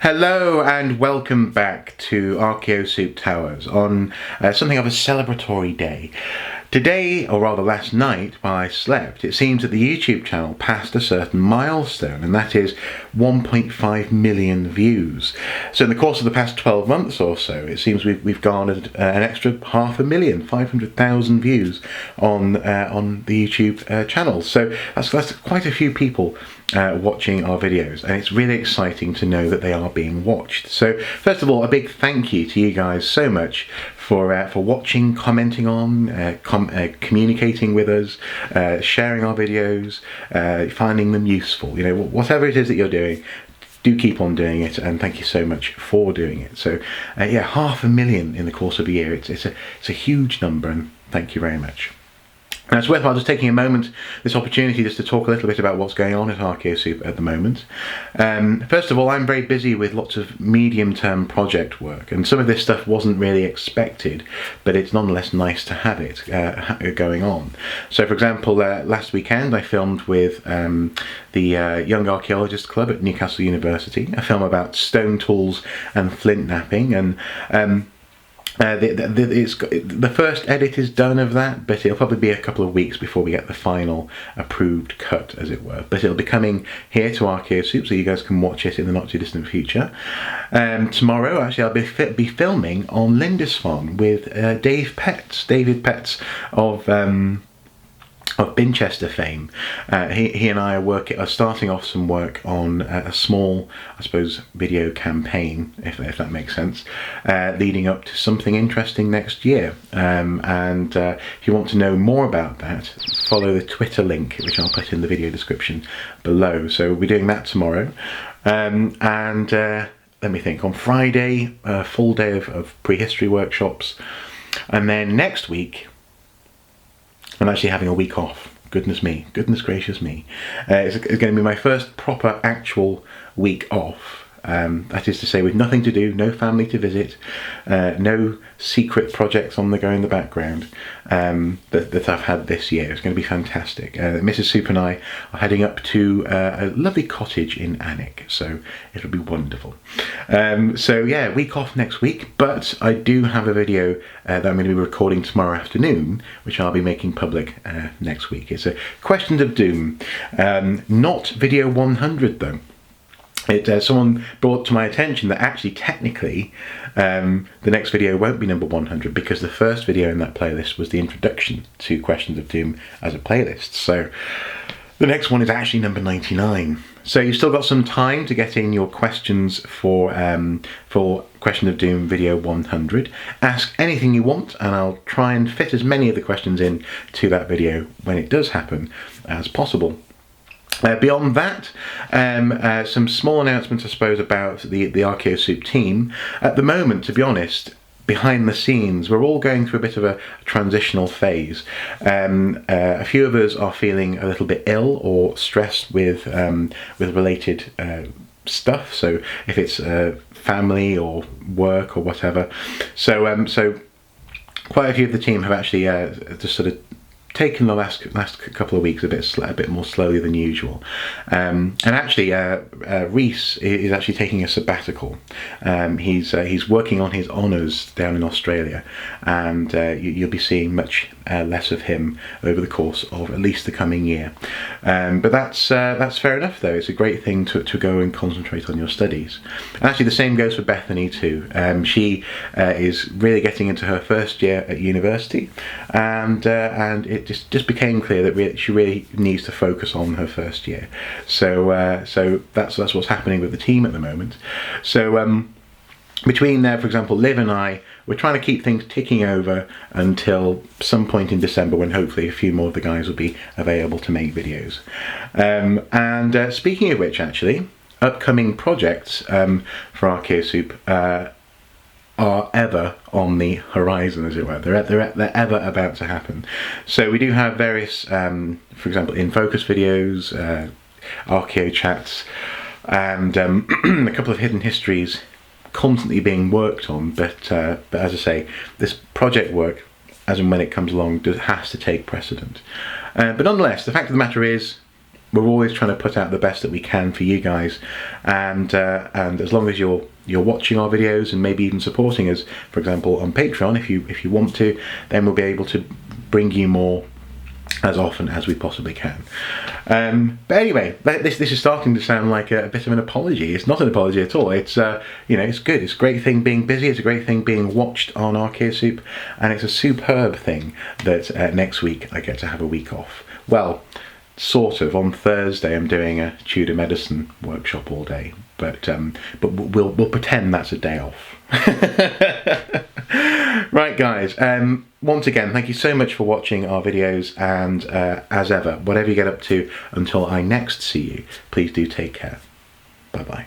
Hello and welcome back to Archaeosoup Towers on something of a celebratory day. Today, or rather last night, while I slept, it seems that the YouTube channel passed a certain milestone, and that is 1.5 million views. So in the course of the past 12 months or so, it seems we've garnered an extra 500,000, 500,000 views on the YouTube channel. So that's quite a few people watching our videos, and it's really exciting to know that they are being watched. So first of all, a big thank you to you guys so much for watching, commenting on, communicating with us, sharing our videos, finding them useful. You know, whatever it is that you're doing, do keep on doing it, and thank you so much for doing it. So yeah, 500,000 in the course of a year. It's a huge number, and thank you very much. Now it's worthwhile just taking a moment, this opportunity, just to talk a little bit about what's going on at Archaeosoup at the moment. First of all, I'm very busy with lots of medium-term project work, and some of this stuff wasn't really expected, but it's nonetheless nice to have it going on. So for example, last weekend I filmed with the Young Archaeologist Club at Newcastle University, a film about stone tools and flint knapping, and the first edit is done of that, but it'll probably be a couple of weeks before we get the final approved cut, as it were. But it'll be coming here to Archaeosoup, so you guys can watch it in the not too distant future. Tomorrow, actually, I'll be filming on Lindisfarne with David Petts of Binchester fame. He and I are starting off some work on a small, I suppose, video campaign, if that makes sense, leading up to something interesting next year. And if you want to know more about that, follow the Twitter link, which I'll put in the video description below. So we'll be doing that tomorrow. Let me think, on Friday, a full day of prehistory workshops. And then next week, I'm actually having a week off. Goodness me, goodness gracious me. It's going to be my first proper actual week off. That is to say, with nothing to do, no family to visit, no secret projects on the go in the background that I've had this year. It's going to be fantastic. Mrs. Soup and I are heading up to a lovely cottage in Alnwick, so it'll be wonderful. So yeah, week off next week, but I do have a video that I'm going to be recording tomorrow afternoon, which I'll be making public next week. It's a Questions of Doom, not video 100 though. Someone brought to my attention that actually technically the next video won't be number 100, because the first video in that playlist was the introduction to Questions of Doom as a playlist. So the next one is actually number 99. So you've still got some time to get in your questions for Questions of Doom video 100. Ask anything you want, and I'll try and fit as many of the questions in to that video when it does happen as possible. Beyond that, some small announcements, I suppose, about the Archaeosoup team. At the moment, to be honest, behind the scenes, we're all going through a bit of a transitional phase. A few of us are feeling a little bit ill or stressed with related stuff. So if it's family or work or whatever, so quite a few of the team have actually just sort of taken the last couple of weeks a bit more slowly than usual, and actually Reese is actually taking a sabbatical. He's working on his honours down in Australia, and you'll be seeing much less of him over the course of at least the coming year. But that's fair enough, though. It's a great thing to go and concentrate on your studies. And actually the same goes for Bethany too. She is really getting into her first year at university, and it just became clear that she really needs to focus on her first year. So that's what's happening with the team at the moment. So between for example, Liv and I, we're trying to keep things ticking over until some point in December, when hopefully a few more of the guys will be available to make videos. And speaking of which, actually, upcoming projects for Archaeosoup are ever on the horizon, as it were. They're ever about to happen. So we do have various, for example, in focus videos, Archaeo chats, and a couple of hidden histories constantly being worked on. But as I say, this project work, as and when it comes along, has to take precedent. But nonetheless, the fact of the matter is, we're always trying to put out the best that we can for you guys, and as long as you're watching our videos and maybe even supporting us, for example on Patreon, if you want to, then we'll be able to bring you more as often as we possibly can. But anyway, this is starting to sound like a bit of an apology. It's not an apology at all. It's it's good. It's a great thing being busy. It's a great thing being watched on Archaea Soup, and it's a superb thing that next week I get to have a week off. Well, sort of. On Thursday I'm doing a Tudor medicine workshop all day, but we'll pretend that's a day off. Right, guys, once again, thank you so much for watching our videos, and as ever, whatever you get up to, until I next see you, please do take care. Bye bye.